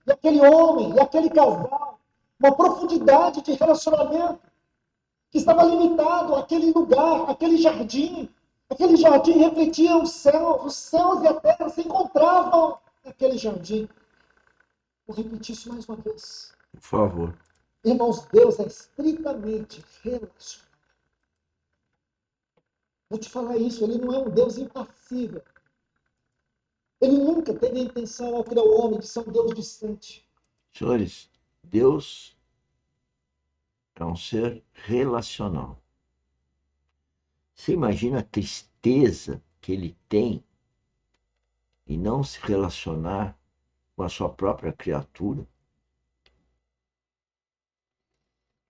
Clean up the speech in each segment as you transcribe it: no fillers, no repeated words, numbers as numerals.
e aquele homem, e aquele casal, uma profundidade de relacionamento que estava limitado àquele lugar, àquele jardim. Aquele jardim refletia os céus e a terra se encontravam naquele jardim. Vou repetir isso mais uma vez. Por favor. Irmãos, Deus é estritamente relacional. Vou te falar isso, ele não é um Deus impassível. Ele nunca teve a intenção, ao criar o homem, de ser um Deus distante. Senhores, Deus é um ser relacional. Você imagina a tristeza que ele tem em não se relacionar com a sua própria criatura?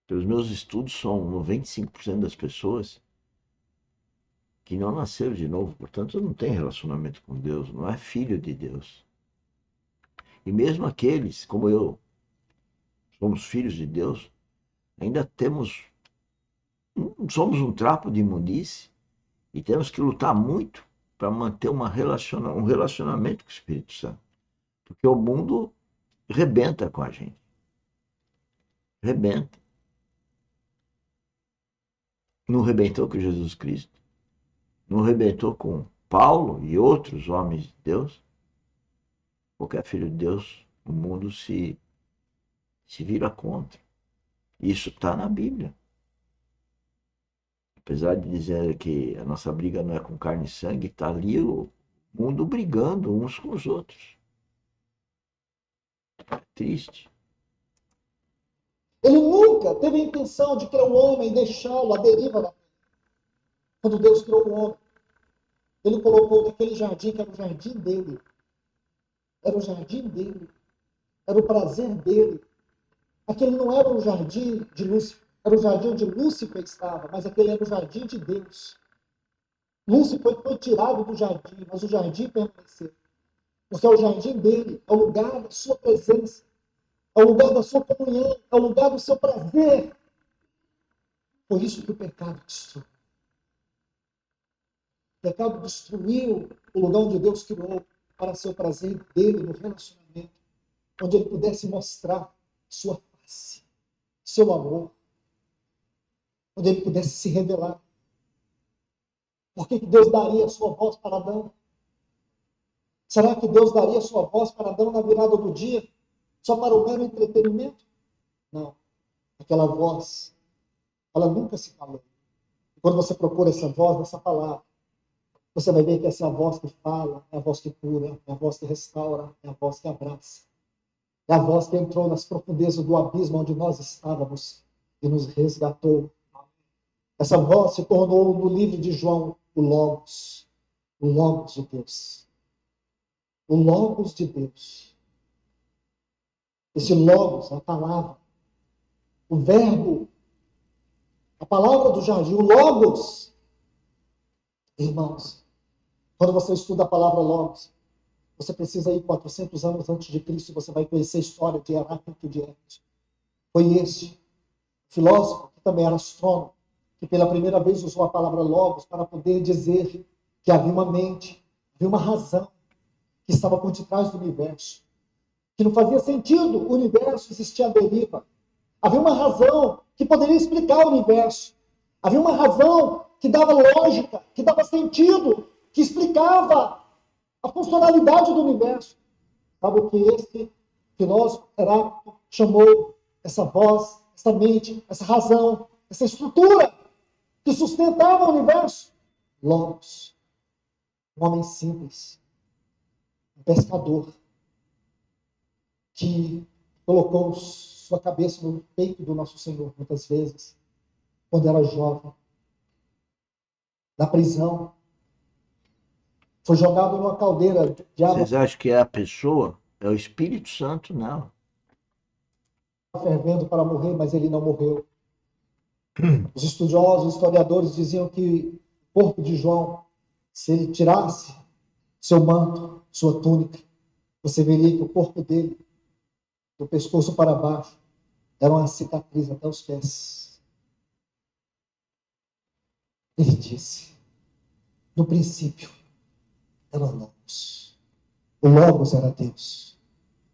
Pelos meus estudos, são 95% das pessoas que não nasceram de novo, portanto, não tem relacionamento com Deus, não é filho de Deus. E mesmo aqueles, como eu, somos filhos de Deus, ainda somos um trapo de imundície e temos que lutar muito para manter um relacionamento com o Espírito Santo. Porque o mundo rebenta com a gente. Rebenta. Não rebentou com Jesus Cristo. Não rebentou com Paulo e outros homens de Deus. Qualquer filho de Deus, o mundo se vira contra. Isso está na Bíblia. Apesar de dizer que a nossa briga não é com carne e sangue, está ali o mundo brigando uns com os outros. É triste. Ele nunca teve a intenção de criar o homem e deixá-lo à deriva da terra. Quando Deus criou o homem, ele colocou naquele jardim que era o jardim dele. Era o jardim dele. Era o prazer dele. Aquele não era o jardim de Lúcifer. Era o jardim onde Lúcifer estava, mas aquele era o jardim de Deus. Lúcifer foi tirado do jardim, mas o jardim permaneceu. Porque é o jardim dele, é o lugar da sua presença, é o lugar da sua comunhão, é o lugar do seu prazer. Por isso que o pecado destruiu. O pecado destruiu o lugar onde Deus criou para ser o prazer dele no relacionamento, onde ele pudesse mostrar sua face, seu amor, onde ele pudesse se revelar. Por que Deus daria a sua voz para Adão? Será que Deus daria a sua voz para Adão na virada do dia, só para o mero entretenimento? Não. Aquela voz, ela nunca se calou. E quando você procura essa voz, essa palavra, você vai ver que essa é a voz que fala, é a voz que cura, é a voz que restaura, é a voz que abraça. É a voz que entrou nas profundezas do abismo onde nós estávamos e nos resgatou. Essa voz se tornou no livro de João o Logos de Deus. O Logos de Deus. Esse Logos, a palavra, o verbo, a palavra do jardim, o Logos. Irmãos, quando você estuda a palavra Logos, você precisa ir 400 anos antes de Cristo e você vai conhecer a história de Heráclito e de Hermes. Foi esse filósofo, que também era astrônomo, que pela primeira vez usou a palavra Logos para poder dizer que havia uma mente, havia uma razão que estava por detrás do universo. Que não fazia sentido o universo existir à deriva. Havia uma razão que poderia explicar o universo. Havia uma razão que dava lógica, que dava sentido, que explicava a funcionalidade do universo. Sabe o que esse filósofo Heráclito chamou essa voz, essa mente, essa razão, essa estrutura que sustentava o universo? Logos. Um homem simples, um pescador, que colocou sua cabeça no peito do nosso Senhor muitas vezes, quando era jovem, na prisão, foi jogado numa caldeira de água Vocês acham que é a pessoa? É o Espírito Santo? Não. fervendo para morrer, mas ele não morreu. Os estudiosos, os historiadores diziam que o corpo de João, se ele tirasse seu manto, sua túnica, você veria que o corpo dele, do pescoço para baixo, era uma cicatriz até os pés. Ele disse, no princípio, era Logos. O Logos era Deus.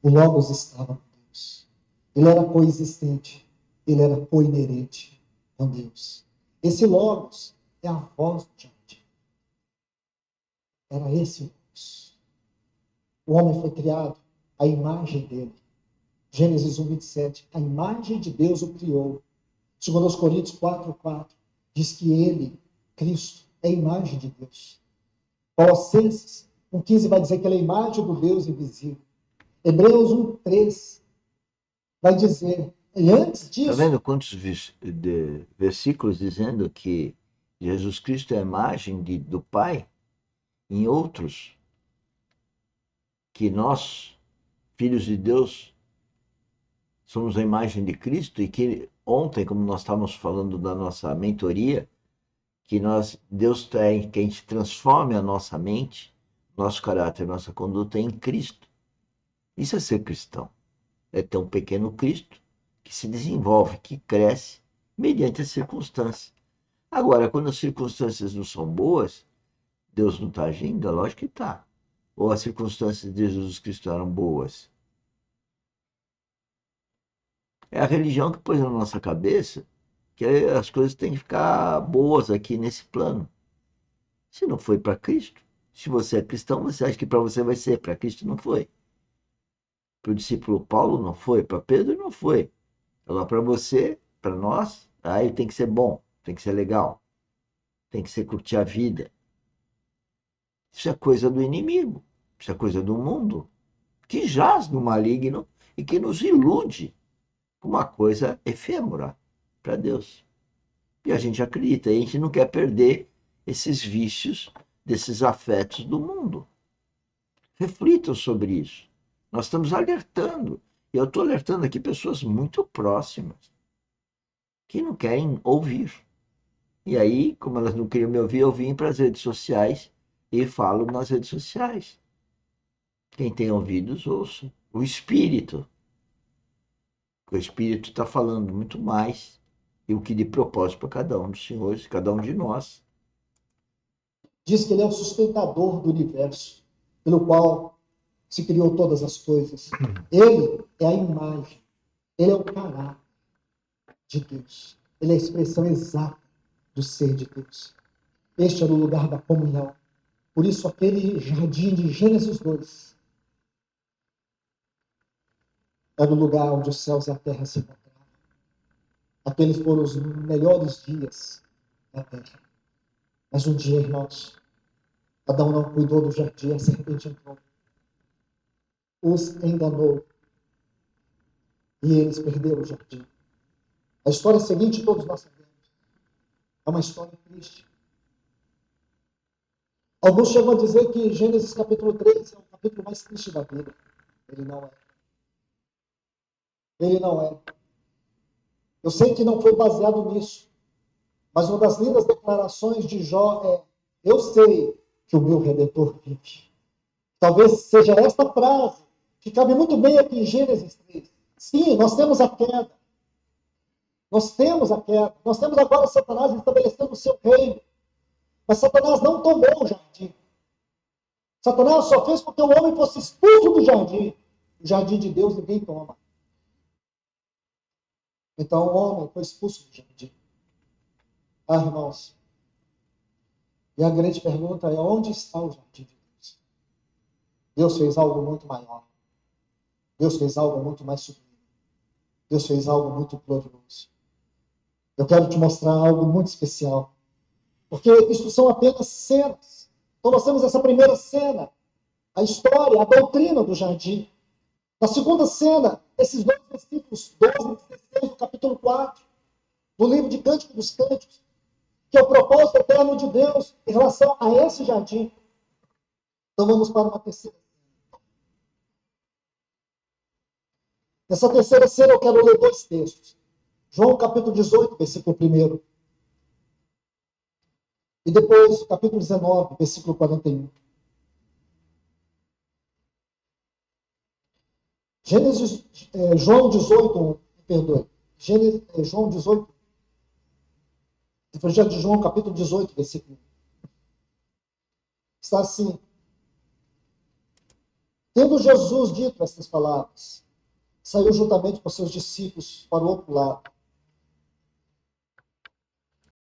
O Logos estava com Deus. Ele era coexistente. Ele era coinerente com Deus. Esse Logos é a voz do jardim. Era esse Logos. O homem foi criado à imagem dele. Gênesis 1:27. A imagem de Deus o criou. 2 Coríntios 4:4 diz que ele, Cristo, é a imagem de Deus. Colossenses 1:15 vai dizer que ele é a imagem do Deus invisível. Hebreus 1:3 vai dizer, e antes disso... Está vendo quantos versículos dizendo que Jesus Cristo é a imagem do Pai? Em outros, que nós, filhos de Deus, somos a imagem de Cristo, e que ontem, como nós estávamos falando da nossa mentoria, que Deus quer que a gente transforme a nossa mente, nosso caráter, nossa conduta em Cristo. Isso é ser cristão. É ter um pequeno Cristo que se desenvolve, que cresce mediante as circunstâncias. Agora, quando as circunstâncias não são boas, Deus não está agindo? É lógico que está. Ou as circunstâncias de Jesus Cristo eram boas? É a religião que pôs na nossa cabeça que as coisas têm que ficar boas aqui nesse plano. Se não foi para Cristo, se você é cristão, você acha que para você vai ser, para Cristo não foi. Para o discípulo Paulo não foi, para Pedro não foi. Agora para você, para nós, aí tem que ser bom, tem que ser legal, tem que ser curtir a vida. Isso é coisa do inimigo, isso é coisa do mundo, que jaz no maligno e que nos ilude com uma coisa efêmera para Deus. E a gente acredita, e a gente não quer perder esses vícios desses afetos do mundo. Reflitam sobre isso. Nós estamos alertando. E eu estou alertando aqui pessoas muito próximas que não querem ouvir. E aí, como elas não queriam me ouvir, eu vim para as redes sociais e falo nas redes sociais. Quem tem ouvidos, ouça. O Espírito. O Espírito está falando muito mais e o que de propósito para cada um dos senhores, cada um de nós. Diz que ele é o sustentador do universo, pelo qual se criou todas as coisas. Ele é a imagem, ele é o caráter de Deus. Ele é a expressão exata do ser de Deus. Este era o lugar da comunhão. Por isso, aquele jardim de Gênesis 2 era o lugar onde os céus e a terra se encontravam. Aqueles foram os melhores dias da terra. Mas um dia, irmãos, Adão não cuidou do jardim, a serpente entrou, os enganou, e eles perderam o jardim. A história seguinte, todos nós sabemos, é uma história triste. Alguns chegam a dizer que Gênesis capítulo 3 é o capítulo mais triste da Bíblia. Ele não é. Ele não é. Eu sei que não foi baseado nisso, mas uma das lindas declarações de Jó é: eu sei que o meu Redentor vive. Talvez seja esta frase que cabe muito bem aqui em Gênesis 3. Sim, nós temos a queda. Nós temos a queda. Nós temos agora Satanás estabelecendo o seu reino. Mas Satanás não tomou o jardim. Satanás só fez com que o homem fosse expulso do jardim. O jardim de Deus ninguém toma. Então o homem foi expulso do jardim. Ah, irmãos. E a grande pergunta é: onde está o jardim de Deus? Deus fez algo muito maior. Deus fez algo muito mais sublime. Deus fez algo muito glorioso. Eu quero te mostrar algo muito especial. Porque isso são apenas cenas. Então nós temos essa primeira cena, a história, a doutrina do jardim. Na segunda cena, esses dois versículos 12 e 16 do capítulo 4, do livro de Cântico dos Cânticos, que é o propósito eterno de Deus em relação a esse jardim. Então vamos para uma terceira. Nessa terceira cena eu quero ler dois textos. João capítulo 18, versículo 1. E depois, capítulo 19, versículo 41. João 18, perdoe. João 18, Evangelho de João, capítulo 18, versículo 1. Está assim: Tendo Jesus dito estas palavras, saiu juntamente com seus discípulos para o outro lado,